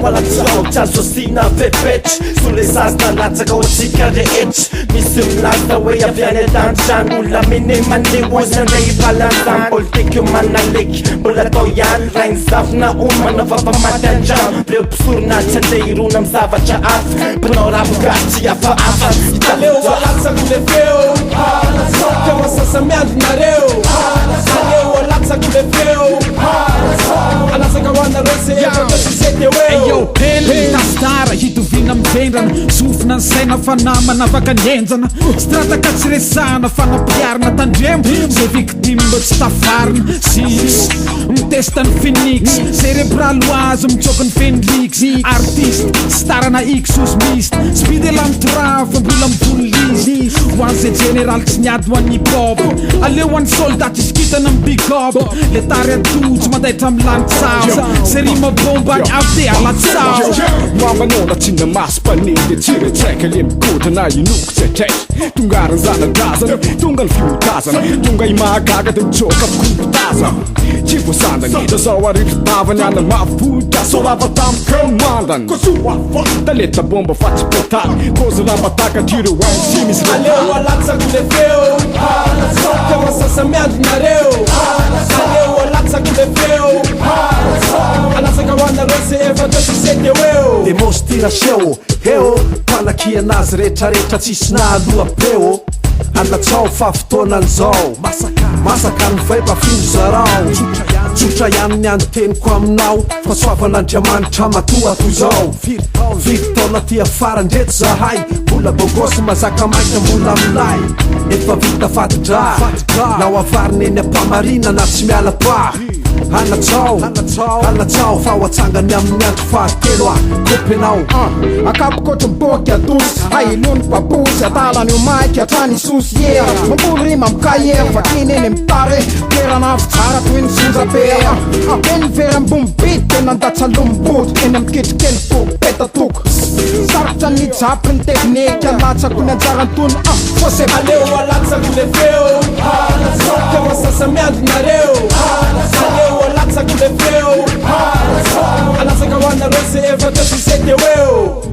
Alatsao, Jasosina pepetry Sole sasna latsaka otsika rehetry Misy milasta hoe avy any an-dantrano Olona mene mandeha ozana ibalanzany Politika manaleky mbola atao ihany Rainy zavona ony manaovava maty an-drano Reo mpisorona tsy andeha irona amy zavatra hafa Mpanao rabogasy hafahafa Aleo alatsako le feo Kama sasa miandinareo Aleo alatsako le feo Alatsaka wana rese efatasisete weo Yo, pele tastara hitovina mivendrana Sofina ny saina fa namana afaka nyenjana Strataka tsy resana fanapiarana tandremo Zay victime mbo tsy tafarina Sis mitesta ny phoenix Cerebraloise mitsoka ny fenlix Artiste starana exosmist Spide lamtrava mbola mipolizy Hoan'zay général tsy niady hoan'ny hip-hop Aleo hoan'ny soldat tsy skitana amy big up Le tary atojo mandaitra amy Alatsao Série mabomba ny avy de Alatsao Mamanona tsy namasy-panety Tsiretraika le mikodana inoko tsaitray Tonga ny zanadrazana Tonga ny fiotazana Tonga i mahagaga de mitsoka kompotazana Tsy voasandany Da zao arivitavany ana mavodra Sorava tamy commandany Taleta bomba fa tsy petany Kozy lambataka tireo ainy sy misy Aleo alatsako le feo Kama sasa miandinareo Aleo alatsako le feo Alatsaka wana rese efatasisete weo Demonstration eo Panaky anazy rehetrarehetra tsisy nahaloham-peo Alatsao fa fotoanany zao Masaka ny vaiba fino zarao Tsotra ihany ny anoteniko aminao Fa soavan'Andriamanitra matoa toy zao Firy taona ty afara ndreto zahay Mbola bogosy mazaka maika mbola amilay Efa vita fatidra Nao avariny eny ampamarina na tsy miala pa Alatsao fa hoatsangany amin'ny andro fahatelo Kopinao Akapokotra miboky adosy Ailony babosy atalany omaiky atrany sosy yeah Mamboly rima mikaye vakiny eny mitare Perana avitsara toy ny sindrabe Eny vera mbomby bit tena ndatsalomboto Eny amiketrikely foko petatoko Sarotra ny japy ny tekniky Alatsako ny anjarantony Fose Aleo alatsako le feo Kama sasa miandinareo Aleo alatsako le feo Alatsaka wana rese efatasisete weo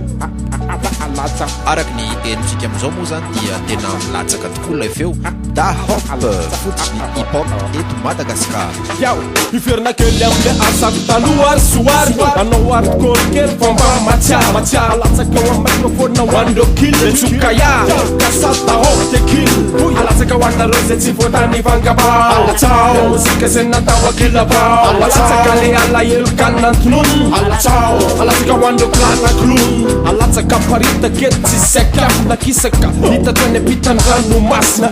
Araky ny tenitsika amizao moa zany dia tena milatsaka tokoa lay feo Da HOPP fototsy ny hip-hop eto Madagasikara Yao, iferina kely amle asako taloary soary Anao hardcore kely fomba matsiara Alatsaka ho microphone hoan'ireo kily Tsoka ya, kasata HOPP tekila Alatsaka hoana rese tsy voatany vangaba Alatsao, muzika zay natao akilaba Alatsaka le alahelo kanina antonony Alatsao, alatsaka hoan'ireo klana klony Alatsaka parita kety tsy seka nakisaka Hitatany apitany ranomasina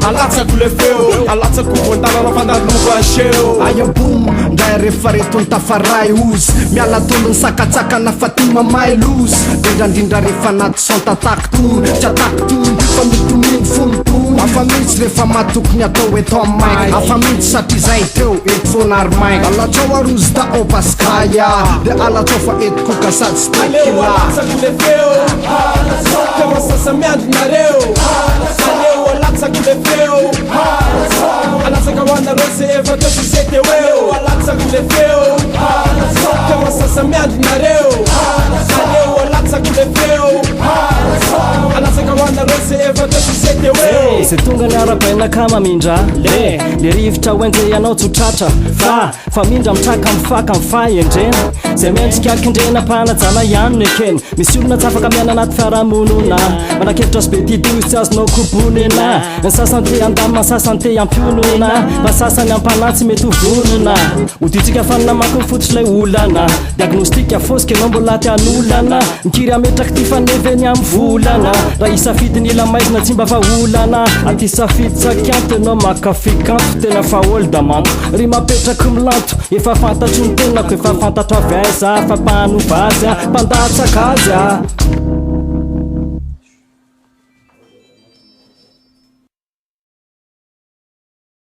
Alatsako le feo Alatsako voantanana fandalovany seo Ayo boom, ndray rehefa reto ny tafaray ozy Miala tolo ny sakatsakana fa ty mamay lozy Dindrandrindra rehefa naty santatako tony Tsy atako tony fa mitominy fonotony Afa mihitsy rehefa matokony atao eto amay Afa mihitsy satria zay teo eto fonaromay Alatsao arozy da opaskaya De alatsao fa eto koka sady sy TEKILAH Alatsako le feo Kama sasa miandinareo Aleo alatsako le feo Alatsaka wana rese efatasisete weo Alatsako le feo Kama sasa miandinareo Aleo alatsako le feo Alatsaka wana rese efatasisete weo Zay tonga ny arabaina kama mindra Le rivotra hoenjay ianao tsotratra Fa mindra mitraka mifaka mifay endrena Zay mentsika akendrena mpanajana ihany ny ekeny Misy olona tsy afaka miana anaty fiarahamonina Manakevitra sy be tidozy tsy azonao kobonina Ny sasany te andamina sasany te ampionona Fa sasany ampanatsy mety hovonina Oditsika fanina mako mifototsy lay olana Diagnostika fosika enao mbola ty anolana Mikiry ametraky ty faneveny amy volana Raha isafidy ny lamaizina tsy mba fa olana Aty safidy sakianto enao makafikanto Tena fa olo da manto Ry mapetraky milanto Efa fantatry ny tenako efa fantatro avy aiza Fa mpanovazy mpandatsaka azy